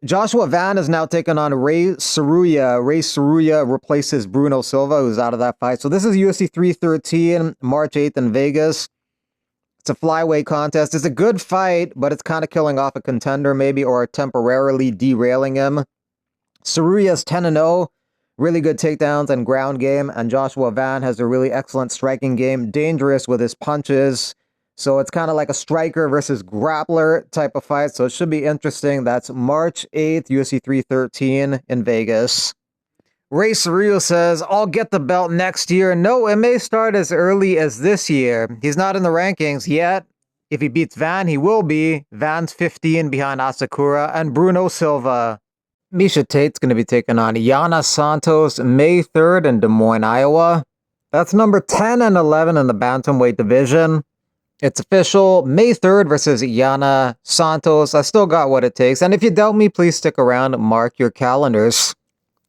Joshua Van is now taking on Ray Saruya. Ray Saruya replaces Bruno Silva, who's out of that fight. So this is UFC 313, March 8th in Vegas. It's a flyweight contest. It's a good fight, but it's kind of killing off a contender maybe, or temporarily derailing him. Saruya's 10-0, really good takedowns and ground game, and Joshua Van has a really excellent striking game, dangerous with his punches. So it's kind of like a striker versus grappler type of fight, so it should be interesting. That's March 8th, UFC 313 in Vegas. Ray Saruya says, I'll get the belt next year. No, it may start as early as this year. He's not in the rankings yet. If he beats Van, he will be. Van's 15 behind Asakura and Bruno Silva. Miesha Tate's going to be taking on Yana Santos May 3rd in Des Moines, Iowa. That's number 10 and 11 in the bantamweight division. It's official, May 3rd versus Yana Santos. I still got what it takes. And if you doubt me, please stick around. Mark your calendars.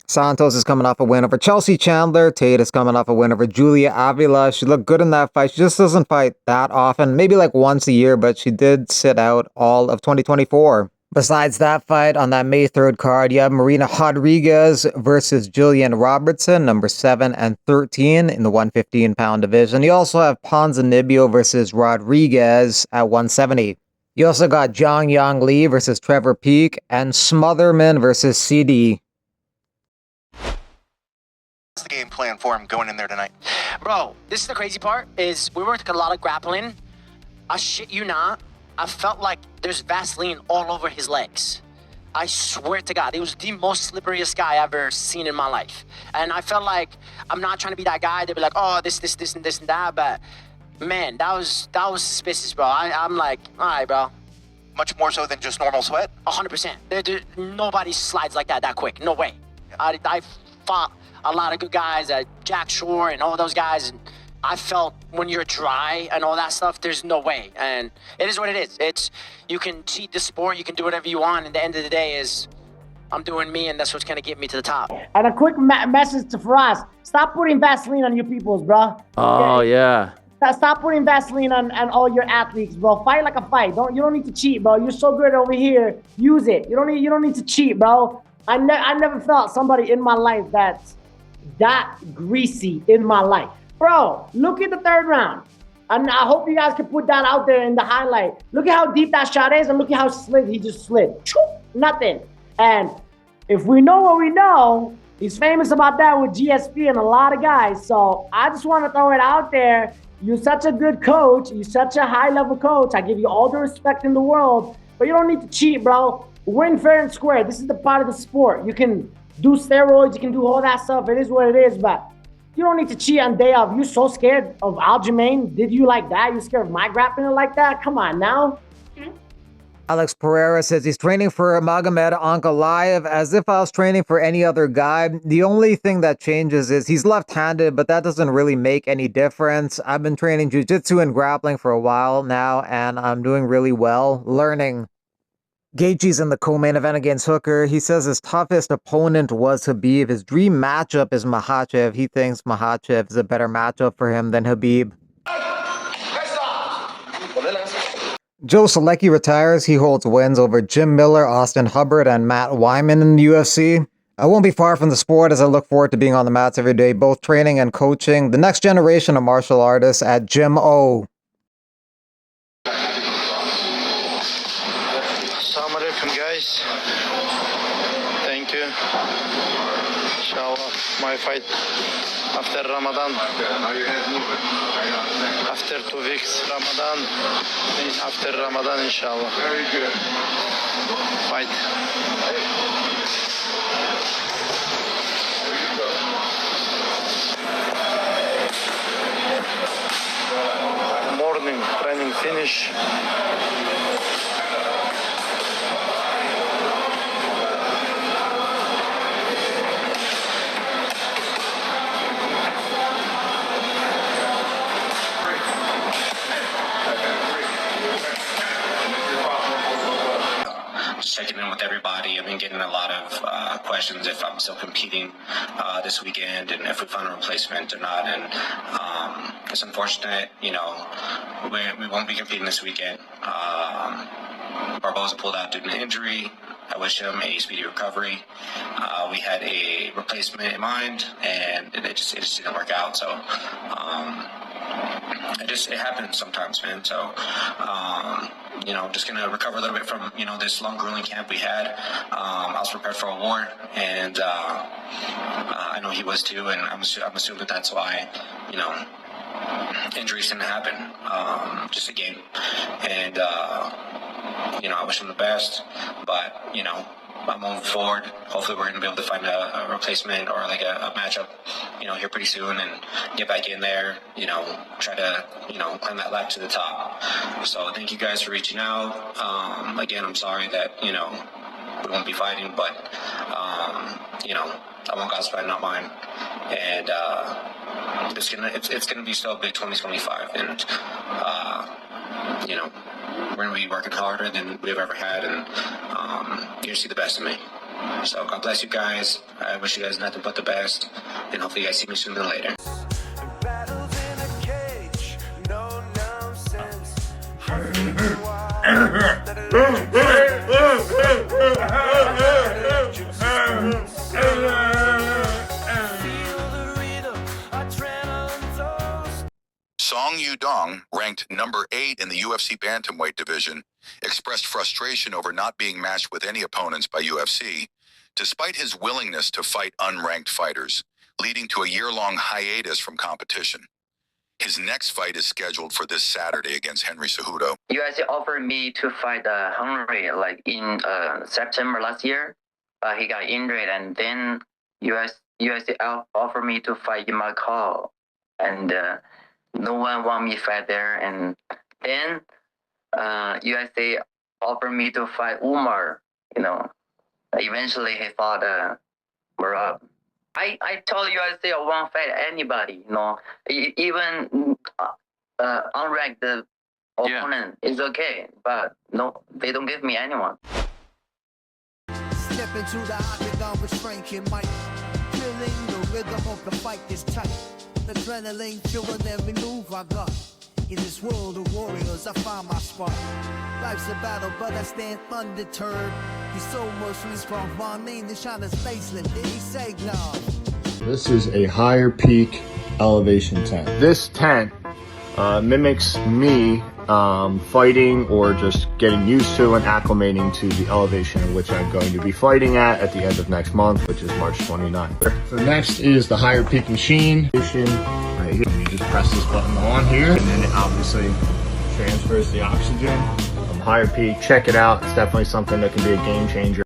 Santos is coming off a win over Chelsea Chandler. Tate is coming off a win over Julia Avila. She looked good in that fight. She just doesn't fight that often. Maybe like once a year, but she did sit out all of 2024. Besides that fight, on that May 3rd card, you have Marina Rodriguez versus Jillian Robertson, number 7 and 13 in the 115-pound division. You also have Ponzinibbio versus Rodriguez at 170. You also got Zhang Yang Li versus Trevor Peek and Smotherman versus CD. What's the game plan for him going in there tonight? Bro, this is the crazy part, is we worked a lot of grappling. I shit you not. I felt like there's Vaseline all over his legs. I swear to God, he was the most slipperiest guy I've ever seen in my life. And I felt like, I'm not trying to be that guy. They'd be like, oh, this, and this, and that. But, man, that was suspicious, bro. I'm like, all right, bro. Much more so than just normal sweat? 100%. Nobody slides like that quick. No way. Yeah. I fought a lot of good guys, Jack Shore and all those guys, and I felt when you're dry and all that stuff, there's no way. And it is what it is. You can cheat the sport, you can do whatever you want, and the end of the day is, I'm doing me, and that's what's gonna get me to the top. And a quick message to Faraz: stop putting Vaseline on your peoples, bro. Oh yeah. Stop putting Vaseline on all your athletes, bro. Fight like a fight. You don't need to cheat, bro. You're so good over here. Use it. You don't need to cheat, bro. I never felt somebody in my life that's that greasy in my life. Bro, look at the third round. And I hope you guys can put that out there in the highlight. Look at how deep that shot is, and look at how slid he just slid. Nothing. And if we know what we know, he's famous about that with GSP and a lot of guys. So I just want to throw it out there. You're such a good coach. You're such a high-level coach. I give you all the respect in the world. But you don't need to cheat, bro. Win fair and square. This is the part of the sport. You can do steroids. You can do all that stuff. It is what it is, but you don't need to cheat on day off. You're so scared of Aljamain. Did you like that? You scared of my grappling like that? Come on now. Alex Pereira says he's training for Magomed Ankalaev as if I was training for any other guy. The only thing that changes is he's left-handed, but that doesn't really make any difference. I've been training jiu-jitsu and grappling for a while now, and I'm doing really well learning. Gaethje's in the co-main event against Hooker. He says his toughest opponent was Khabib. His dream matchup is Makhachev. He thinks Makhachev is a better matchup for him than Khabib. Joe Solecki retires. He holds wins over Jim Miller, Austin Hubbard, and Matt Wyman in the UFC. I won't be far from the sport as I look forward to being on the mats every day, both training and coaching the next generation of martial artists at Gym O. Assalamu alaikum, guys. Thank you. Inshallah, my fight after Ramadan. After 2 weeks Ramadan. After Ramadan, inshallah. Very good. Fight. Morning training finish. Checking in with everybody. I've been getting a lot of questions if I'm still competing this weekend and if we found a replacement or not. And it's unfortunate, you know, we won't be competing this weekend. Barboza pulled out due to an injury. I wish him a speedy recovery. We had a replacement in mind, and it just didn't work out. So it happens sometimes, man. So just gonna recover a little bit from this long grueling camp we had. I was prepared for a war, and I know he was too, and I'm assuming that's why injuries didn't happen. Just a game, and I wish him the best, but I'm moving forward. Hopefully we're going to be able to find a replacement or like a matchup, here pretty soon, and get back in there, try to, climb that ladder to the top. So thank you guys for reaching out. Again, I'm sorry that, we won't be fighting, but, I want God's fight, not mine. And it's gonna be so big 2025, and we're gonna be working harder than we've ever had, and you're gonna see the best of me. So God bless you guys. I wish you guys nothing but the best, and hopefully you guys see me sooner than later. Yadong, ranked number 8 in the UFC bantamweight division, expressed frustration over not being matched with any opponents by UFC, despite his willingness to fight unranked fighters, leading to a year-long hiatus from competition. His next fight is scheduled for this Saturday against Henry Cejudo. UFC offered me to fight Henry in September last year. He got injured, and then UFC offered me to fight in Macau, and no one want me to fight there. And then UFC offered me to fight Umar. Eventually he fought Murad. I told UFC I won't fight anybody. Even unranked opponent is okay, but no, they don't give me anyone. Step into the octagon with strength and might, feeling the rhythm of the fight is tight. Adrenaline fueling every move I got. In this world of warriors, I find my spot. Life's a battle, but I stand undeterred. He's so emotionally strong. My name is China's faceless. Did he say no? This is a higher peak elevation tent. This tent mimics me fighting or just getting used to and acclimating to the elevation in which I'm going to be fighting at the end of next month, which is March 29th. So next is the higher peak machine. Right here. You just press this button on here, and then it obviously transfers the oxygen. Higher peak, check it out. It's definitely something that can be a game changer.